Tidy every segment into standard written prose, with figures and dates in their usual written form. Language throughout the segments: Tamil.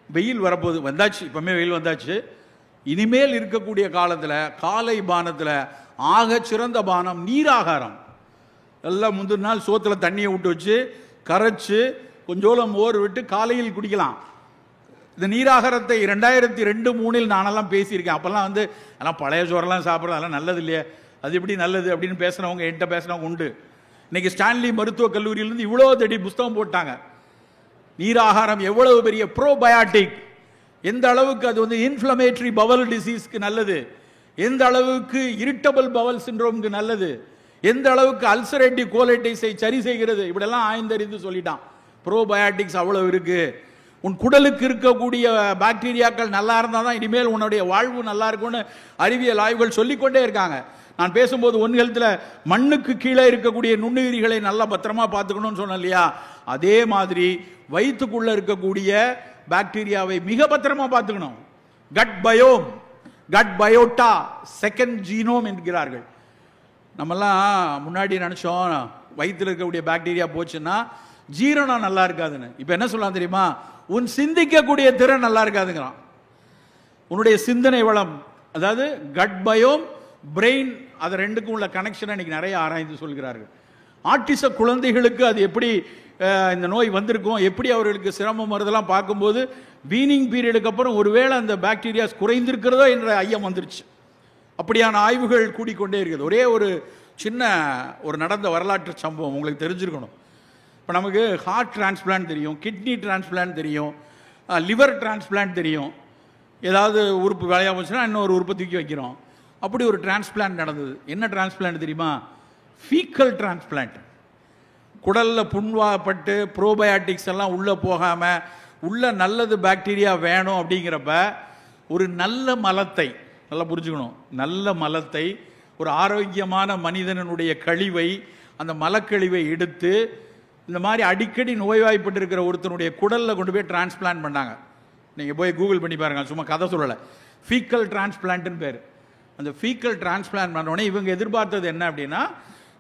வெயில் வரப்போகுது, வந்தாச்சு, இப்போமே வெயில் வந்தாச்சு. இனிமேல் இருக்கக்கூடிய காலத்தில் காலை பானத்தில் ஆக சிறந்த பானம் நீராகாரம். எல்லாம் முந்தின நாள் சோத்தில் தண்ணியை விட்டு வச்சு கரைச்சி கொஞ்சோളം மோர் விட்டு காலையில் குடிக்கலாம். இந்த நீராகாரத்தை 2002-03 நானெல்லாம் பேசியிருக்கேன். அப்போல்லாம் அதெல்லாம் பழைய சோறெல்லாம் சாப்பிட்றது அதெல்லாம் நல்லது இல்லையே, அது எப்படி நல்லது அப்படின்னு பேசுனவங்க என்கிட்ட பேசுனவங்க உண்டு. இன்னைக்கு ஸ்டான்லி மருத்துவக் கல்லூரியிலிருந்து இவ்வளோ தடி புஸ்தகம் போட்டாங்க. நீராகாரம் எவ்வளவு பெரிய ப்ரோபயாட்டிக், எந்த அளவுக்கு அது இன்ஃப்ளமேட்டரி பவல் டிசீஸ்க்கு நல்லது, எந்த அளவுக்கு இரிட்டபிள் பவல் சிண்ட்ரோம்க்கு நல்லது, எந்த அளவுக்கு அல்சரேட்டிவ் கோலைட்டிஸை சரி செய்கிறது, இப்படியெல்லாம் ஆய்ந்தறிந்து சொல்லிட்டான். ப்ரோபயாட்டிக்ஸ் அவ்வளவு இருக்கு. உன் குடலுக்கு இருக்கக்கூடிய பாக்டீரியாக்கள் நல்லா இருந்தால் தான் இனிமேல் உன்னுடைய வாழ்வு நல்லா இருக்கும்னு அறிவியல் ஆய்வுகள் சொல்லிக்கொண்டே இருக்காங்க. நான் பேசும்போது ஒன் ஹெல்த்தில் மண்ணுக்கு கீழே இருக்கக்கூடிய நுண்ணுயிரிகளை நல்லா பத்திரமா பார்த்துக்கணும்னு சொன்னேன் இல்லையா, அதே மாதிரி வயிற்றுக்குள்ள இருக்கக்கூடிய பாக்டீரியாவை மிக பத்திரமா பார்த்துக்கணும். Cut biome, cut biota, second genome என்கிறார்கள். நம்மெல்லாம் முன்னாடி நினைச்சோம் வயிற்றில் இருக்கக்கூடிய பாக்டீரியா போச்சுன்னா ஜீரணம் நல்லா இருக்காதுன்னு. இப்போ என்ன சொல்லலாம் தெரியுமா, உன் சிந்திக்கக்கூடிய திறன் நல்லா இருக்காதுங்கிறான். உன்னுடைய சிந்தனை வளம், அதாவது கட் பயோம் பிரெயின், அது ரெண்டுக்கும் உள்ள கனெக்ஷனை இன்னைக்கு நிறைய ஆராய்ந்து சொல்கிறார்கள். ஆட்டிச குழந்தைகளுக்கு அது எப்படி இந்த நோய் வந்திருக்கும், எப்படி அவர்களுக்கு சிரமம் வருதெல்லாம் பார்க்கும்போது வீனிங் பீரியடுக்கு அப்புறம் ஒருவேளை அந்த பாக்டீரியாஸ் குறைந்திருக்கிறதோ என்ற ஐயம் வந்துருச்சு. அப்படியான ஆய்வுகள் கூடிக்கொண்டே இருக்குது. ஒரே ஒரு சின்ன நடந்த வரலாற்று சம்பவம் உங்களுக்கு தெரிஞ்சிருக்கணும். இப்போ நமக்கு ஹார்ட் டிரான்ஸ்பிளான்ட் தெரியும், கிட்னி டிரான்ஸ்பிளான்ட் தெரியும், லிவர் டிரான்ஸ்பிளான்ட் தெரியும். ஏதாவது உறுப்பு வேலையாக போச்சுன்னா இன்னொரு உறுப்பை தூக்கி வைக்கிறோம். அப்படி ஒரு டிரான்ஸ்பிளான்ட் நடந்தது. என்ன டிரான்ஸ்பிளான்ட் தெரியுமா? Faecal transplant. குடலில் புண்வாப்பட்டு ப்ரோபயாட்டிக்ஸ் எல்லாம் உள்ளே போகாமல் உள்ள நல்லது பாக்டீரியா வேணும் அப்படிங்கிறப்ப ஒரு நல்ல மலத்தை, நல்லா புரிஞ்சுக்கணும், நல்ல மலத்தை, ஒரு ஆரோக்கியமான மனிதனுடைய கழிவை, அந்த மலக்கழிவை எடுத்து இந்த மாதிரி அடிக்கடி நோய்வாய்ப்பட்டு இருக்கிற ஒருத்தனுடைய குடலில் கொண்டு போய் டிரான்ஸ்பிளான்ட் பண்ணாங்க. நீங்கள் போய் கூகுள் பண்ணி பாருங்க, சும்மா கதை சொல்லலை. ஃபீக்கல் டிரான்ஸ்பிளான்ட்னு பேர். அந்த ஃபீக்கல் டிரான்ஸ்பிளான்ட் பண்ணோடனே இவங்க எதிர்பார்த்தது என்ன அப்படின்னா,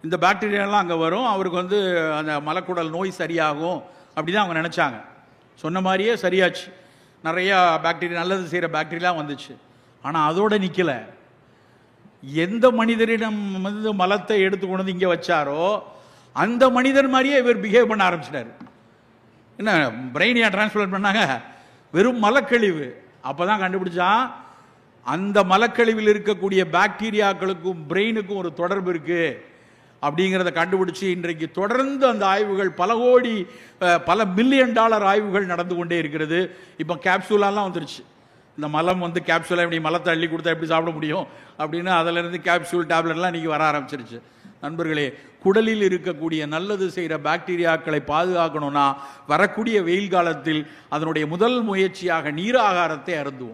இந்த பாக்டீரியாலாம் அங்கே வரும், அவருக்கு அந்த மலக்குடல் நோய் சரியாகும் அப்படி தான் அவங்க நினச்சாங்க. சொன்ன மாதிரியே சரியாச்சு. நிறையா பாக்டீரியா, நல்லது செய்கிற பாக்டீரியாலாம் வந்துச்சு. ஆனால் அதோடு நிற்கலை. எந்த மனிதரிடம் மலத்தை எடுத்து கொண்டு இங்கே வச்சாரோ அந்த மனிதர் மாதிரியே இவர் பிஹேவ் பண்ண ஆரம்பிச்சிட்டாரு. என்ன பிரெயினியா டிரான்ஸ்பிளான்ட் பண்ணாங்க? வெறும் மலக்கழிவு. அப்போ தான் கண்டுபிடிச்சான் அந்த மலக்கழிவில் இருக்கக்கூடிய பாக்டீரியாக்களுக்கும் பிரெயினுக்கும் ஒரு தொடர்பு இருக்கு அப்படிங்கிறத கண்டுபிடிச்சு இன்றைக்கு தொடர்ந்து அந்த ஆய்வுகள் பல மில்லியன் டாலர் ஆய்வுகள் நடந்து கொண்டே இருக்கிறது. இப்போ கேப்சூலாலாம் வந்துருச்சு. இந்த மலம் கேப்சூலா எப்படி மலத்தை அள்ளி கொடுத்தா எப்படி சாப்பிட முடியும் அப்படின்னு அதிலிருந்து கேப்சூல் டேப்லெட்லாம் இன்றைக்கி வர ஆரம்பிச்சிருச்சு. நண்பர்களே, குடலில் இருக்கக்கூடிய நல்லது செய்கிற பாக்டீரியாக்களை பாதுகாக்கணும்னா வரக்கூடிய வெயில் காலத்தில் அதனுடைய முதல் முயற்சியாக நீராகாரத்தை அருந்துவோம்.